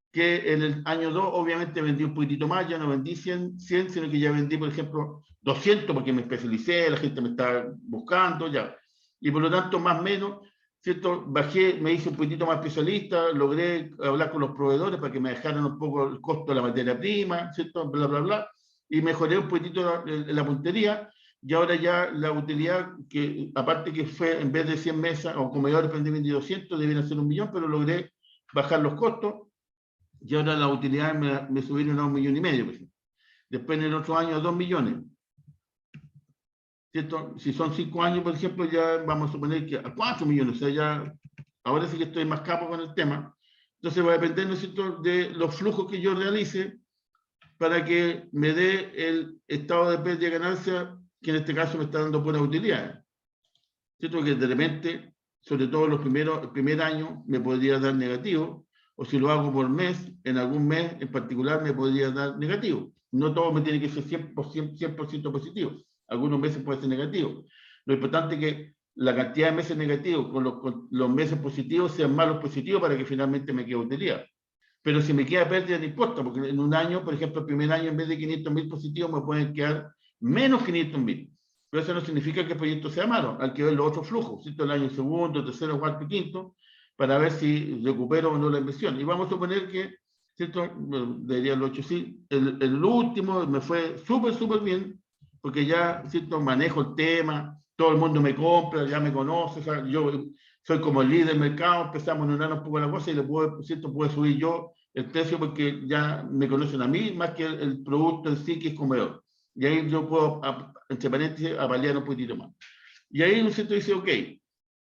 que en el año 2 obviamente vendí un poquitito más, ya no vendí 100, sino que ya vendí, por ejemplo, 200 porque me especialicé, la gente me está buscando, ya. Y por lo tanto, más o menos, ¿cierto? Bajé, me hice un poquitito más especialista, logré hablar con los proveedores para que me dejaran un poco el costo de la materia prima, ¿cierto? Bla, bla, bla. Y mejoré un poquitito la puntería, y ahora ya la utilidad, que aparte que fue en vez de 100 mesas, o comedores vendí 200, debieron ser 1 millón, pero logré bajar los costos. Y ahora la utilidad me subieron a 1,5 millones, por ejemplo. Después en el otro año a 2 millones. ¿Cierto? Si son 5 años, por ejemplo, ya vamos a suponer que a 4 millones. O sea, ya, ahora sí que estoy más capo con el tema. Entonces va a depender, ¿no es cierto?, de los flujos que yo realice para que me dé el estado de pérdida de ganancia, que en este caso me está dando buenas utilidades. ¿Cierto? Que de repente, sobre todo el primer año, me podría dar negativo, o si lo hago por mes, en algún mes en particular me podría dar negativo. No todo me tiene que ser 100% positivo. Algunos meses puede ser negativo. Lo importante es que la cantidad de meses negativos con los meses positivos sean más los positivos para que finalmente me quede utilidad. Pero si me queda pérdida, no importa, porque en un año, por ejemplo, el primer año, en vez de 500.000 positivos, me pueden quedar menos 500.000. Pero eso no significa que el proyecto sea malo, hay que ver los otros flujos, ¿cierto? El año segundo, tercero, cuarto y quinto, para ver si recupero o no la inversión. Y vamos a suponer que, ¿cierto? Debería lo hecho sí. El último me fue súper bien, porque ya, ¿cierto?, manejo el tema, todo el mundo me compra, ya me conoce, o sea, yo soy como el líder del mercado, empezamos a unirnos un poco la cosa y le puedo, ¿cierto?, puedo subir yo el precio porque ya me conocen a mí más que el producto en sí, que es comedor. Y ahí yo puedo, entre paréntesis, apalear un poquitito más. Y ahí, ¿no es cierto?, dice, ok,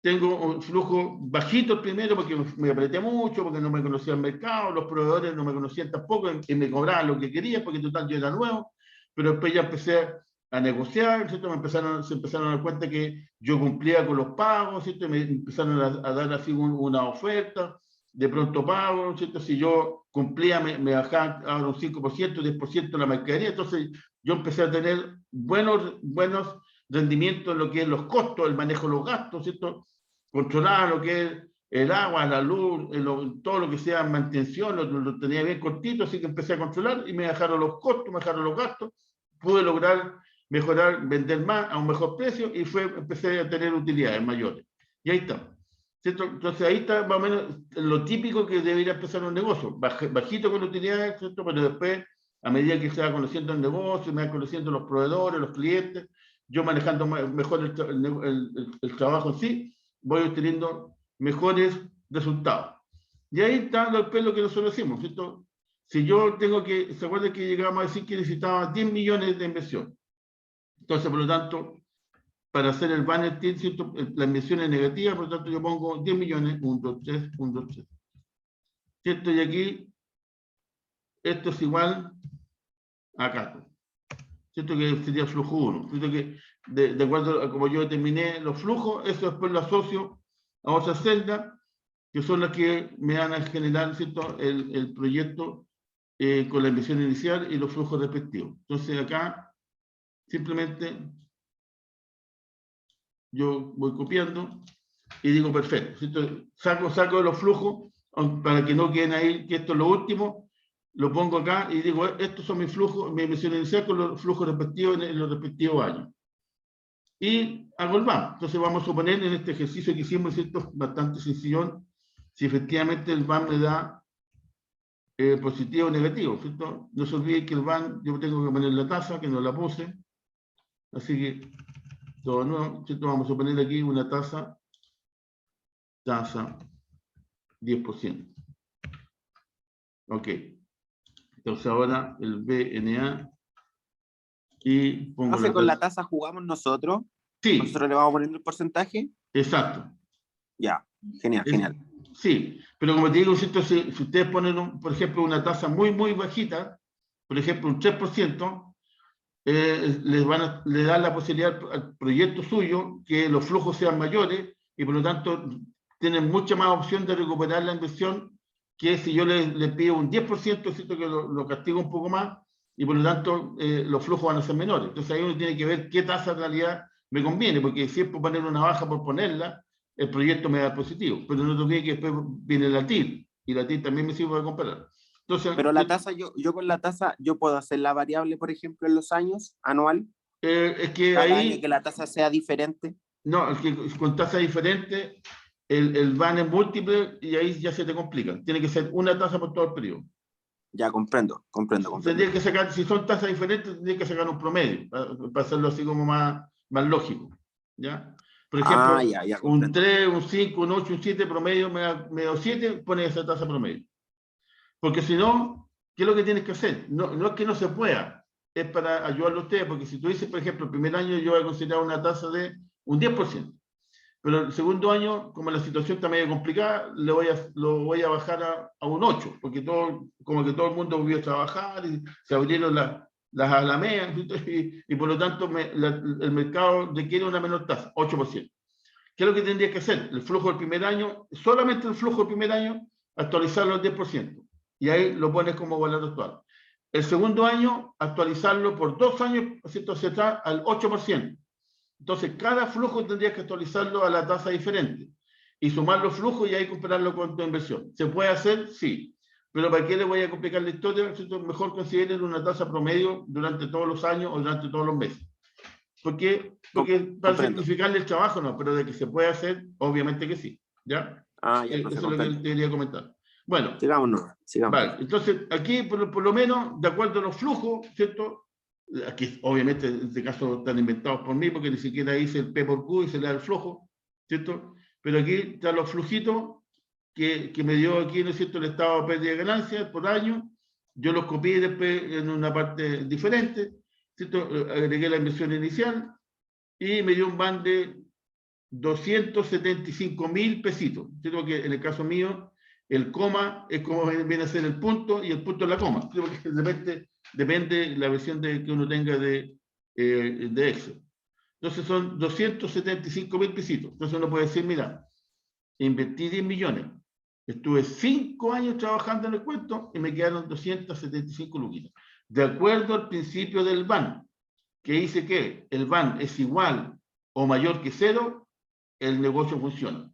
tengo un flujo bajito primero porque me apreté mucho, porque no me conocía el mercado, los proveedores no me conocían tampoco y me cobraban lo que quería porque total yo era nuevo, pero después ya empecé a negociar, ¿cierto? Se empezaron a dar cuenta que yo cumplía con los pagos, ¿cierto? Me empezaron a dar así una oferta de pronto pago, ¿cierto? Si yo cumplía me bajaban ahora un 5%, 10% la mercadería, entonces yo empecé a tener buenos rendimientos en lo que es los costos, el manejo de los gastos, ¿cierto? Controlar lo que es el agua, la luz, todo lo que sea mantención, lo tenía bien cortito, así que empecé a controlar y me bajaron los costos, me bajaron los gastos, pude lograr mejorar, vender más a un mejor precio y empecé a tener utilidades mayores. Y ahí está. ¿Cierto? Entonces ahí está más o menos lo típico que debería empezar un negocio, bajito con utilidades, ¿cierto? Pero después, a medida que se va conociendo el negocio, me va conociendo los proveedores, los clientes, yo manejando mejor el trabajo en sí, voy obteniendo mejores resultados. Y ahí está lo que nosotros decimos, ¿cierto? Si yo tengo que, ¿se acuerdan que llegamos a decir que necesitaba 10 millones de inversión? Entonces, por lo tanto, para hacer el banner, ¿cierto? La inversión es negativa, por lo tanto yo pongo 10 millones, 1, 2, 3, 1, 2, 3. ¿Cierto? Y aquí, esto es igual a acá. ¿Cierto? Que sería flujo 1. ¿Cierto? Que de acuerdo a como yo determiné los flujos, eso después lo asocio a otras celdas, que son las que me van a generar, ¿cierto? El proyecto con la inversión inicial y los flujos respectivos. Entonces acá, simplemente, yo voy copiando y digo perfecto, ¿cierto? Saco los flujos para que no queden ahí, que esto es lo último, lo pongo acá y digo, estos son mis flujos, mi emisión inicial con los flujos respectivos en los respectivos años. Y hago el BAM. Entonces vamos a suponer en este ejercicio que hicimos, ¿cierto? Bastante sencillo, si efectivamente el BAM me da positivo o negativo, ¿cierto? No se olviden que el BAM, yo tengo que poner la tasa, que no la puse, así que todo nuevo, ¿cierto? Vamos a poner aquí una tasa 10%. Ok. Entonces ahora el BNA y pongo Entonces, la con la tasa. tasa jugamos nosotros. Sí, Nosotros le vamos poniendo el porcentaje. exacto. Ya, genial, genial. Sí, pero como te digo, ¿cierto? Si ustedes ponen, por ejemplo, una tasa muy, muy bajita, por ejemplo, un 3%, le dan la posibilidad al proyecto suyo que los flujos sean mayores y por lo tanto tienen mucha más opción de recuperar la inversión que si yo le pido un 10%, ¿cierto? Que lo castigo un poco más y por lo tanto los flujos van a ser menores. Entonces ahí uno tiene que ver qué tasa en realidad me conviene, porque si es por poner una baja por ponerla, el proyecto me da positivo, pero no olvide que después viene la TIR y la TIR también me sirve para comparar. Entonces, Pero la tasa, yo con la tasa, yo puedo hacer la variable, por ejemplo, en los años, anual, es que cada año ahí... que la tasa sea diferente. No, es que con tasa diferente, el van es múltiple y ahí ya se te complica. Tiene que ser una tasa por todo el periodo. Ya, comprendo. Tendría que sacar, si son tasas diferentes, tendría que sacar un promedio, para hacerlo así como más lógico. ¿Ya? Por ejemplo, Ya, un comprendo. 3, un 5, un 8, un 7 promedio, me da 7, pone esa tasa promedio. Porque si no, ¿qué es lo que tienes que hacer? No es que no se pueda, es para ayudarlo a ustedes, porque si tú dices, por ejemplo, el primer año yo voy a considerar una tasa de un 10%. Pero el segundo año, como la situación está medio complicada, lo voy a bajar a un 8, porque como que todo el mundo volvió a trabajar y se abrieron las alameas y por lo tanto el mercado requiere una menor tasa, 8%. ¿Qué es lo que tendrías que hacer? El flujo del primer año, solamente el flujo del primer año, actualizarlo al 10%. Y ahí lo pones como valor actual. El segundo año, actualizarlo por 2 años, ¿cierto? Hacia atrás al 8%. Entonces, cada flujo tendrías que actualizarlo a la tasa diferente y sumar los flujos y ahí compararlo con tu inversión. ¿Se puede hacer? Sí. Pero ¿para qué le voy a complicar la historia? Mejor consideren una tasa promedio durante todos los años o durante todos los meses. Porque para Comprendo. simplificarle el trabajo, no, pero de que se puede hacer, obviamente que sí. ¿Ya? Ya, Eso profe, es lo que comprendo. te quería comentar. Bueno, Sigamos. vale. Entonces, aquí, por lo menos, de acuerdo a los flujos, ¿cierto? Aquí, obviamente, en este caso están inventados por mí, porque ni siquiera hice el P por Q y se le da el flujo, ¿cierto? Pero aquí están los flujitos que me dio aquí, ¿no es cierto?, el estado de pérdida de ganancias por año. Yo los copié después en una parte diferente, ¿cierto? Agregué la inversión inicial y me dio un band de 275.000 pesitos. Creo que en el caso mío, el coma es como viene a ser el punto y el punto es la coma. Creo que depende la versión que uno tenga de Excel. Entonces son 275.000 pesitos. Entonces uno puede decir, mira, invertí 10 millones. Estuve 5 años trabajando en el cuento y me quedaron 275 luquitas. De acuerdo al principio del BAN, que dice que el BAN es igual o mayor que 0, el negocio funciona.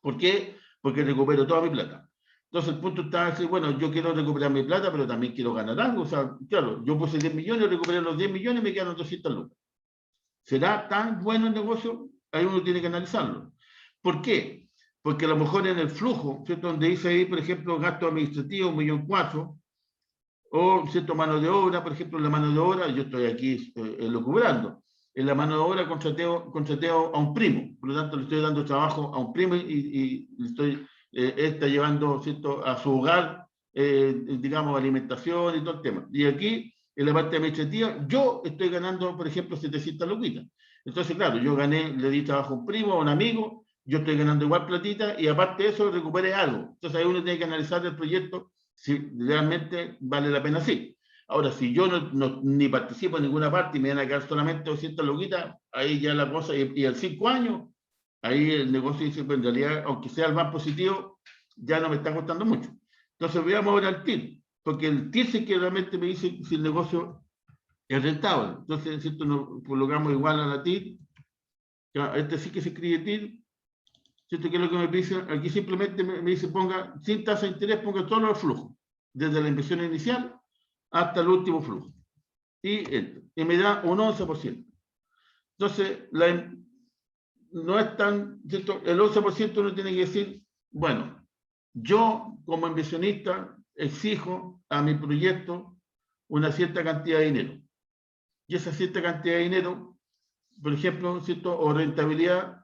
¿Por qué? Porque recupero toda mi plata. Entonces el punto está así, bueno, yo quiero recuperar mi plata, pero también quiero ganar algo. O sea, claro, yo puse 10 millones, recuperé los 10 millones y me quedaron 200 lucas. ¿Será tan bueno el negocio? Ahí uno tiene que analizarlo. ¿Por qué? Porque a lo mejor en el flujo, ¿cierto? Donde dice ahí, por ejemplo, gasto administrativo, 1.400.000, o cierto mano de obra, por ejemplo, en la mano de obra, yo estoy aquí lucubrando. En la mano de obra contraté a un primo, por lo tanto le estoy dando trabajo a un primo y él está llevando, ¿cierto?, a su hogar, digamos, alimentación y todo el tema. Y aquí, en la parte administrativa, yo estoy ganando, por ejemplo, 700 luquitas. Entonces, claro, yo gané, le di trabajo a un primo, a un amigo, yo estoy ganando igual platita y aparte de eso recuperé algo. Entonces ahí uno tiene que analizar el proyecto si realmente vale la pena así. Ahora, si yo ni participo en ninguna parte y me van a quedar solamente 200 luquitas, ahí ya la cosa, y al 5 años, ahí el negocio dice, pues en realidad, aunque sea el más positivo, ya no me está costando mucho. Entonces voy a mover al TIR, porque el TIR sí que realmente me dice si el negocio es rentable. Entonces, ¿cierto? Nos colocamos igual a la TIR, este sí que se escribe TIR, ¿cierto? Que es lo que me dice, aquí simplemente me dice, ponga, sin tasa de interés, ponga todos los flujos, desde la inversión inicial hasta el último flujo. Y me da un 11%. Entonces, no es tan, ¿cierto? El 11% uno tiene que decir, bueno, yo como inversionista exijo a mi proyecto una cierta cantidad de dinero. Y esa cierta cantidad de dinero, por ejemplo, ¿cierto? O rentabilidad,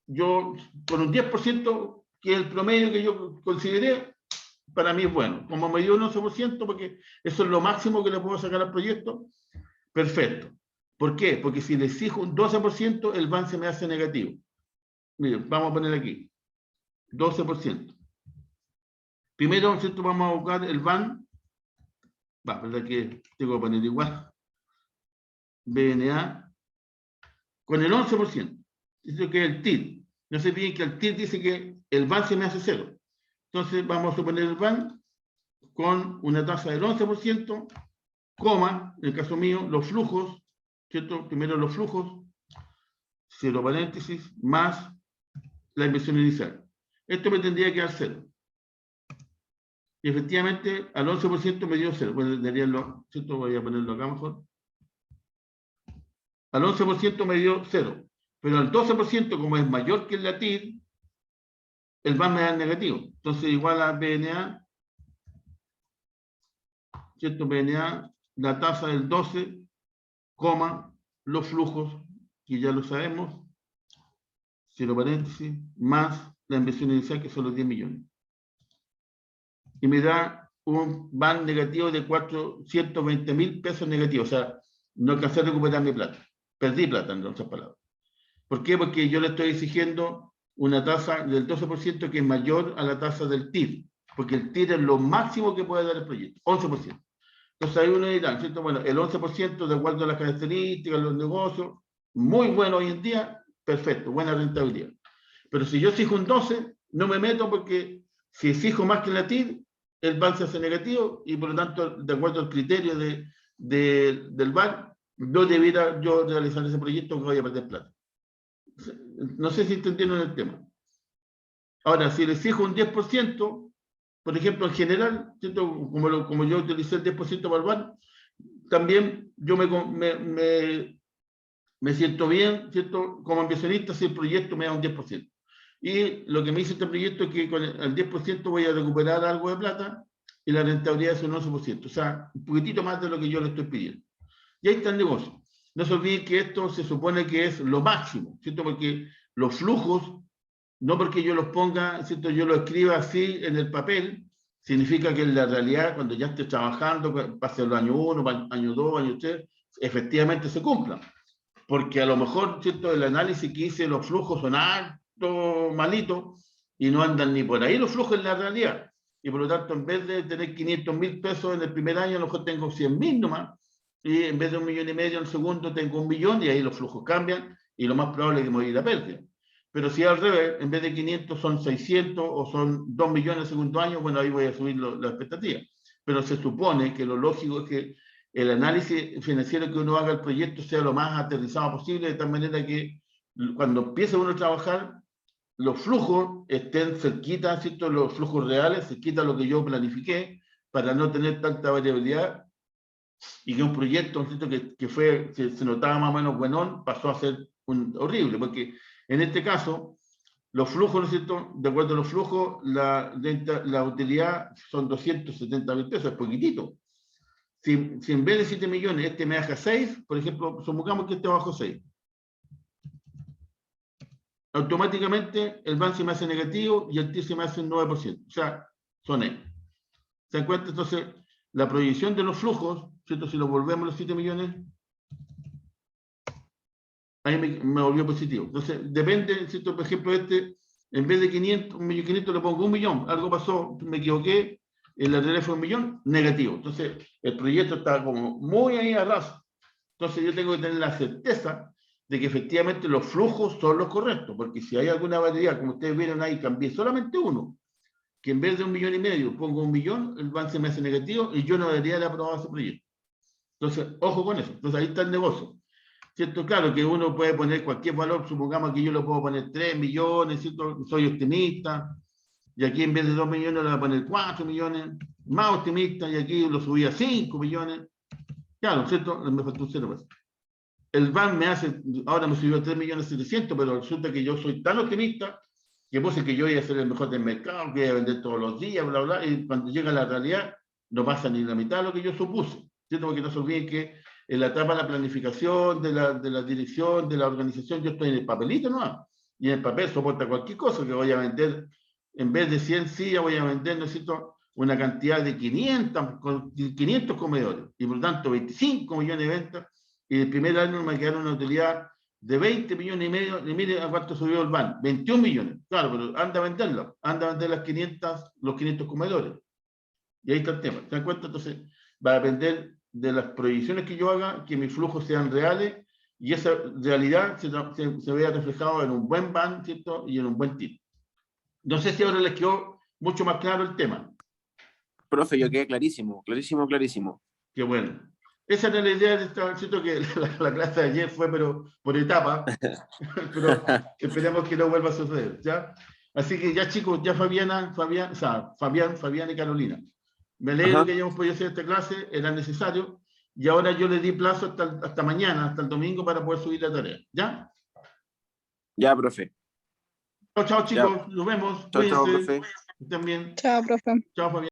yo con un 10%, que es el promedio que yo consideré, para mí es bueno. Como me dio un 11%, porque eso es lo máximo que le puedo sacar al proyecto, perfecto. ¿Por qué? Porque si le exijo un 12%, el BAN se me hace negativo. Miren, vamos a poner aquí, 12%. Primero, ¿cierto? Vamos a buscar el BAN. ¿Verdad que tengo que poner igual? BNA. Con el 11%. Dice que el TIR. No se olviden que el TIR dice que el BAN se me hace 0. Entonces vamos a suponer el BAN con una tasa del 11%, coma, en el caso mío, los flujos, ¿cierto? Primero los flujos, 0 paréntesis, más la inversión inicial. Esto me tendría que dar 0. Y efectivamente al 11% me dio 0. Bueno, ¿cierto? Voy a ponerlo acá mejor. Al 11% me dio 0. Pero al 12%, como es mayor que el TIR, el BAN me da negativo. Entonces, igual a BNA, ¿cierto? BNA, la tasa del 12, coma, los flujos, que ya lo sabemos, 0 paréntesis, más la inversión inicial, que son los 10 millones. Y me da un BAN negativo de 420.000 pesos negativos. O sea, no alcancé a recuperar mi plata. Perdí plata, en otras palabras. ¿Por qué? Porque yo le estoy exigiendo una tasa del 12% que es mayor a la tasa del TIR, porque el TIR es lo máximo que puede dar el proyecto, 11%. Entonces ahí uno dirá, ¿cierto? Bueno, el 11% de acuerdo a las características, los negocios, muy bueno hoy en día, perfecto, buena rentabilidad. Pero si yo exijo un 12, no me meto porque si exijo más que la TIR, el BAN se hace negativo y por lo tanto, de acuerdo al criterio del BAN, no debiera yo realizar ese proyecto que voy a perder plata. No sé si entendieron el tema. Ahora, si le exijo un 10%, por ejemplo, en general, ¿cierto? Como yo utilicé el 10% para el BAN, también yo me siento bien, ¿cierto? Como inversionista, si el proyecto me da un 10%. Y lo que me dice este proyecto es que con el 10% voy a recuperar algo de plata y la rentabilidad es un 11%. O sea, un poquitito más de lo que yo le estoy pidiendo. Y ahí está el negocio. No se olviden que esto se supone que es lo máximo, ¿cierto? Porque los flujos, no porque yo los ponga, ¿cierto? Yo lo escriba así en el papel, significa que en la realidad, cuando ya esté trabajando, pase el año 1, año 2, año 3, efectivamente se cumplan. porque a lo mejor, ¿cierto?, el análisis que hice, los flujos son alto, malitos, y no andan ni por ahí los flujos en la realidad. Y por lo tanto, en vez de tener 500.000 pesos en el primer año, a lo mejor tengo 100.000 nomás, y en vez de 1,5 millones en el segundo, tengo 1 millón, y ahí los flujos cambian, y lo más probable es que me voy a ir a pérdida. Pero si al revés, en vez de 500 son 600 o son 2 millones el segundo año, bueno, ahí voy a subir la expectativa. Pero se supone que lo lógico es que el análisis financiero que uno haga el proyecto sea lo más aterrizado posible, de tal manera que cuando empiece uno a trabajar, los flujos estén cerquita, ¿cierto?, los flujos reales, cerquita a lo que yo planifiqué, para no tener tanta variabilidad, y que un proyecto, ¿cierto?, que se notaba más o menos buenón, pasó a ser horrible, porque en este caso, los flujos, ¿no es cierto?, de acuerdo a los flujos, la utilidad son 270.000 pesos, es poquitito. Si en vez de 7 millones este me deja 6, por ejemplo, supongamos que este bajo 6, automáticamente el BAN se me hace negativo y el TIR se me hace un 9%. O sea, son E. ¿Se dan cuenta? Entonces, la proyección de los flujos, ¿cierto?, si lo volvemos a los 7 millones, ahí me volvió positivo. Entonces, depende, ¿cierto? Por ejemplo, en vez de 500, 1.500.000 le pongo 1 millón. Algo pasó, me equivoqué, en la realidad fue 1 millón, negativo. Entonces, el proyecto está como muy ahí a raso. Entonces, yo tengo que tener la certeza de que efectivamente los flujos son los correctos, porque si hay alguna variedad, como ustedes vieron ahí, cambié solamente uno, que en vez de 1,5 millones pongo 1 millón, el BAN se me hace negativo y yo no debería haber aprobado ese proyecto. Entonces, ojo con eso. Entonces, ahí está el negocio. ¿Cierto? Claro que uno puede poner cualquier valor, supongamos que yo lo puedo poner 3 millones, ¿cierto? Soy optimista, y aquí en vez de 2 millones lo voy a poner 4 millones, más optimista, y aquí lo subí a 5 millones. Claro, ¿cierto? Me faltó un 0%. El BAN me hace, ahora me subió a 3.700.000, pero resulta que yo soy tan optimista que puse que yo voy a ser el mejor del mercado, que voy a vender todos los días, bla, bla, y cuando llega la realidad no pasa ni la mitad de lo que yo supuse, ¿cierto? Porque no se olviden que en la etapa de la planificación, de la dirección, de la organización, yo estoy en el papelito, ¿no? Y en el papel soporta cualquier cosa que voy a vender, en vez de 100 sillas voy a vender, necesito una cantidad de 500 comedores, y por lo tanto 25 millones de ventas, y el primer año me quedaron una utilidad de 20 millones y medio, y mire a cuánto subió el BAN, 21 millones, claro, pero anda a venderlo, anda a vender los 500 comedores, y ahí está el tema, ¿te das cuenta? Entonces, va a depender de las proyecciones que yo haga, que mis flujos sean reales, y esa realidad se vea reflejado en un buen BAN, ¿cierto?, y en un buen TIR. No sé si ahora les quedó mucho más claro el tema. Profe, yo quedé clarísimo, clarísimo, clarísimo. Qué bueno. Esa era la idea de esta, siento que la clase de ayer fue pero por etapa, pero esperemos que no vuelva a suceder, ¿ya? Así que ya chicos, ya Fabián y Carolina. Me alegro que hayamos podido hacer esta clase, era necesario, y ahora yo le di plazo hasta mañana, hasta el domingo, para poder subir la tarea, ¿ya? Ya, profe. Chao, chao chicos, Ya. nos vemos, Chao, chao, cuídense, profe. estén bien. Chao, profe. Chao Fabián.